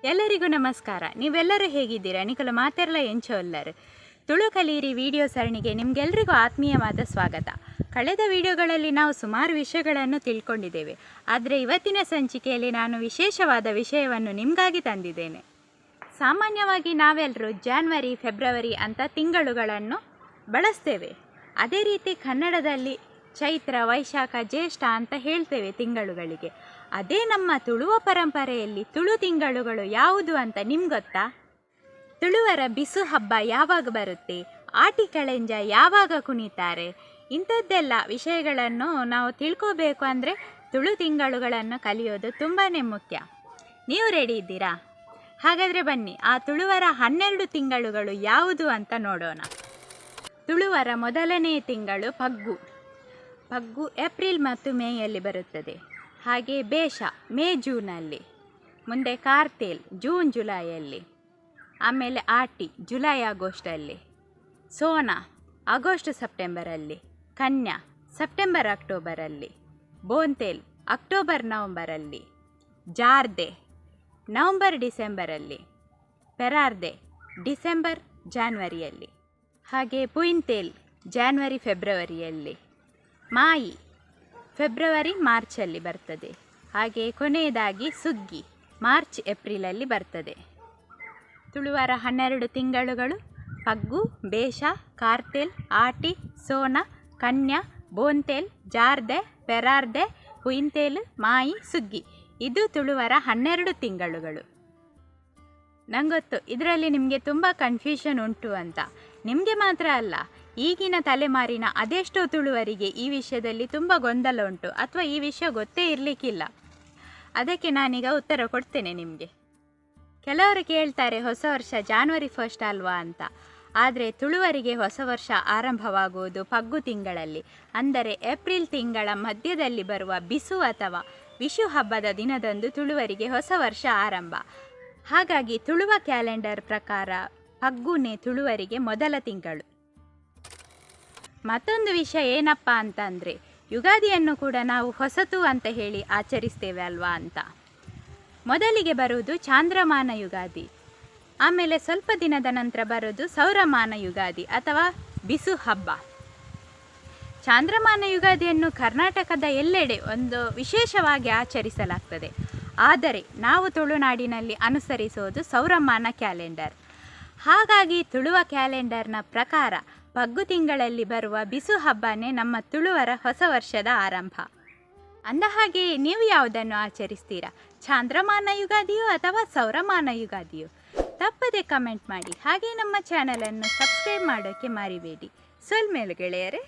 ಎಲ್ಲರಿಗೂ ನಮಸ್ಕಾರ. ನೀವೆಲ್ಲರೂ ಹೇಗಿದ್ದೀರಾ? ನಿಖಲು ಮಾತೆರಲ ಎಂಚೋಲ್ಲರು ತುಳು ಕಲಿಯಿರಿ ವಿಡಿಯೋ ಸರಣಿಗೆ ನಿಮಗೆಲ್ಲರಿಗೂ ಆತ್ಮೀಯವಾದ ಸ್ವಾಗತ. ಕಳೆದ ವಿಡಿಯೋಗಳಲ್ಲಿ ನಾವು ಸುಮಾರು ವಿಷಯಗಳನ್ನು ತಿಳ್ಕೊಂಡಿದ್ದೇವೆ. ಆದರೆ ಇವತ್ತಿನ ಸಂಚಿಕೆಯಲ್ಲಿ ನಾನು ವಿಶೇಷವಾದ ವಿಷಯವನ್ನು ನಿಮಗಾಗಿ ತಂದಿದ್ದೇನೆ. ಸಾಮಾನ್ಯವಾಗಿ ನಾವೆಲ್ಲರೂ ಜಾನ್ವರಿ, ಫೆಬ್ರವರಿ ಅಂತ ತಿಂಗಳುಗಳನ್ನು ಬಳಸ್ತೇವೆ. ಅದೇ ರೀತಿ ಕನ್ನಡದಲ್ಲಿ ಚೈತ್ರ, ವೈಶಾಖ, ಜ್ಯೇಷ್ಠ ಅಂತ ಹೇಳ್ತೇವೆ ತಿಂಗಳುಗಳಿಗೆ. ಅದೇ ನಮ್ಮ ತುಳುವ ಪರಂಪರೆಯಲ್ಲಿ ತುಳು ತಿಂಗಳುಗಳು ಯಾವುದು ಅಂತ ನಿಮ್ಗೆ ಗೊತ್ತಾ? ತುಳುವರ ಬಿಸು ಹಬ್ಬ ಯಾವಾಗ ಬರುತ್ತೆ, ಆಟಿ ಕಳೆಂಜ ಯಾವಾಗ ಕುಣಿತಾರೆ, ಇಂಥದ್ದೆಲ್ಲ ವಿಷಯಗಳನ್ನು ನಾವು ತಿಳ್ಕೋಬೇಕು ಅಂದರೆ ತುಳು ತಿಂಗಳುಗಳನ್ನು ಕಲಿಯೋದು ತುಂಬಾ ಮುಖ್ಯ. ನೀವು ರೆಡಿ ಇದ್ದೀರಾ? ಹಾಗಾದರೆ ಬನ್ನಿ ಆ ತುಳುವರ 12 ತಿಂಗಳುಗಳು ಯಾವುದು ಅಂತ ನೋಡೋಣ. ತುಳುವರ ಮೊದಲನೇ ತಿಂಗಳು ಪಗ್ಗು. ಪಗ್ಗು ಏಪ್ರಿಲ್ ಮತ್ತು ಮೇಯಲ್ಲಿ ಬರುತ್ತದೆ. ಹಾಗೆ ಬೇಷ ಮೇ ಜೂನಲ್ಲಿ, ಮುಂದೆ ಕಾರ್ತೇಲ್ ಜೂನ್ ಜುಲೈಯಲ್ಲಿ, ಆಮೇಲೆ ಆಟಿ ಜುಲೈ ಆಗಸ್ಟಲ್ಲಿ, ಸೋನ ಆಗಸ್ಟ್ ಸೆಪ್ಟೆಂಬರಲ್ಲಿ, ಕನ್ಯಾ ಸೆಪ್ಟೆಂಬರ್ ಅಕ್ಟೋಬರಲ್ಲಿ, ಬೋಂತೇಲ್ ಅಕ್ಟೋಬರ್ ನವಂಬರಲ್ಲಿ, ಜಾರ್ದೆ ನವಂಬರ್ ಡಿಸೆಂಬರಲ್ಲಿ, ಪೆರಾರ್ದೆ ಡಿಸೆಂಬರ್ ಜಾನ್ವರಿಯಲ್ಲಿ, ಹಾಗೆ ಪುಯಿಂತೇಲ್ ಜಾನ್ವರಿ ಫೆಬ್ರವರಿಯಲ್ಲಿ, ಮಾಯಿ ಫೆಬ್ರವರಿ ಮಾರ್ಚಲ್ಲಿ ಬರ್ತದೆ. ಹಾಗೆ ಕೊನೆಯದಾಗಿ ಸುಗ್ಗಿ ಮಾರ್ಚ್ ಏಪ್ರಿಲಲ್ಲಿ ಬರ್ತದೆ. ತುಳುವರ 12 ತಿಂಗಳುಗಳು ಪಗ್ಗು, ಬೇಷ, ಕಾರ್ತೆಲ್, ಆಟಿ, ಸೋನ, ಕನ್ಯಾ, ಬೋಂತೇಲ್, ಜಾರ್ದೆ, ಪೆರಾರ್ದೆ, ಪುಯಿಂತೇಲ್, ಮಾಯಿ, ಸುಗ್ಗಿ. ಇದು ತುಳುವರ 12 ತಿಂಗಳುಗಳು. ನಂಗೊತ್ತು ಇದರಲ್ಲಿ ನಿಮಗೆ ತುಂಬ ಕನ್ಫ್ಯೂಷನ್ ಉಂಟು ಅಂತ. ನಿಮಗೆ ಮಾತ್ರ ಅಲ್ಲ, ಈಗಿನ ತಲೆಮಾರಿನ ಅದೆಷ್ಟೋ ತುಳುವರಿಗೆ ಈ ವಿಷಯದಲ್ಲಿ ತುಂಬ ಗೊಂದಲ ಉಂಟು, ಅಥವಾ ಈ ವಿಷಯ ಗೊತ್ತೇ ಇರಲಿಕ್ಕಿಲ್ಲ. ಅದಕ್ಕೆ ನಾನೀಗ ಉತ್ತರ ಕೊಡ್ತೇನೆ ನಿಮಗೆ. ಕೆಲವರು ಕೇಳ್ತಾರೆ ಹೊಸ ವರ್ಷ ಜಾನ್ವರಿ 1 ಅಲ್ವಾ ಅಂತ. ಆದರೆ ತುಳುವರಿಗೆ ಹೊಸ ವರ್ಷ ಆರಂಭವಾಗುವುದು ಪಗ್ಗು ತಿಂಗಳಲ್ಲಿ, ಅಂದರೆ ಏಪ್ರಿಲ್ ತಿಂಗಳ ಮಧ್ಯದಲ್ಲಿ ಬರುವ ಬಿಸು ಅಥವಾ ವಿಷು ಹಬ್ಬದ ದಿನದಂದು ತುಳುವರಿಗೆ ಹೊಸ ವರ್ಷ ಆರಂಭ. ಹಾಗಾಗಿ ತುಳುವ ಕ್ಯಾಲೆಂಡರ್ ಪ್ರಕಾರ ಪಗ್ಗುನೇ ತುಳುವರಿಗೆ ಮೊದಲ ತಿಂಗಳು. ಮತ್ತೊಂದು ವಿಷಯ ಏನಪ್ಪ ಅಂತಂದರೆ, ಯುಗಾದಿಯನ್ನು ಕೂಡ ನಾವು ಹೊಸತು ಅಂತ ಹೇಳಿ ಆಚರಿಸ್ತೇವೆ ಅಲ್ವಾ ಅಂತ. ಮೊದಲಿಗೆ ಬರುವುದು ಚಾಂದ್ರಮಾನ ಯುಗಾದಿ, ಆಮೇಲೆ ಸ್ವಲ್ಪ ದಿನದ ನಂತರ ಬರೋದು ಸೌರಮಾನ ಯುಗಾದಿ ಅಥವಾ ಬಿಸು ಹಬ್ಬ. ಚಾಂದ್ರಮಾನ ಯುಗಾದಿಯನ್ನು ಕರ್ನಾಟಕದ ಎಲ್ಲೆಡೆ ಒಂದು ವಿಶೇಷವಾಗಿ ಆಚರಿಸಲಾಗ್ತದೆ. ಆದರೆ ನಾವು ತುಳುನಾಡಿನಲ್ಲಿ ಅನುಸರಿಸೋದು ಸೌರಮಾನ ಕ್ಯಾಲೆಂಡರ್. ಹಾಗಾಗಿ ತುಳುವ ಕ್ಯಾಲೆಂಡರ್ನ ಪ್ರಕಾರ ಪಗ್ಗು ತಿಂಗಳಲ್ಲಿ ಬರುವ ಬಿಸು ಹಬ್ಬನೇ ನಮ್ಮ ತುಳುವರ ಹೊಸ ವರ್ಷದ ಆರಂಭ. ಅಂದಹಾಗೆ ನೀವು ಯಾವುದನ್ನು ಆಚರಿಸ್ತೀರಾ? ಚಾಂದ್ರಮಾನ ಯುಗಾದಿಯೋ ಅಥವಾ ಸೌರಮಾನ ಯುಗಾದಿಯೋ? ತಪ್ಪದೆ ಕಮೆಂಟ್ ಮಾಡಿ. ಹಾಗೆ ನಮ್ಮ ಚಾನಲನ್ನು ಸಬ್ಸ್ಕ್ರೈಬ್ ಮಾಡೋಕ್ಕೆ ಮರಿಬೇಡಿ. ಸೊಲ್ಮೇಲು ಗೆಳೆಯರೇ.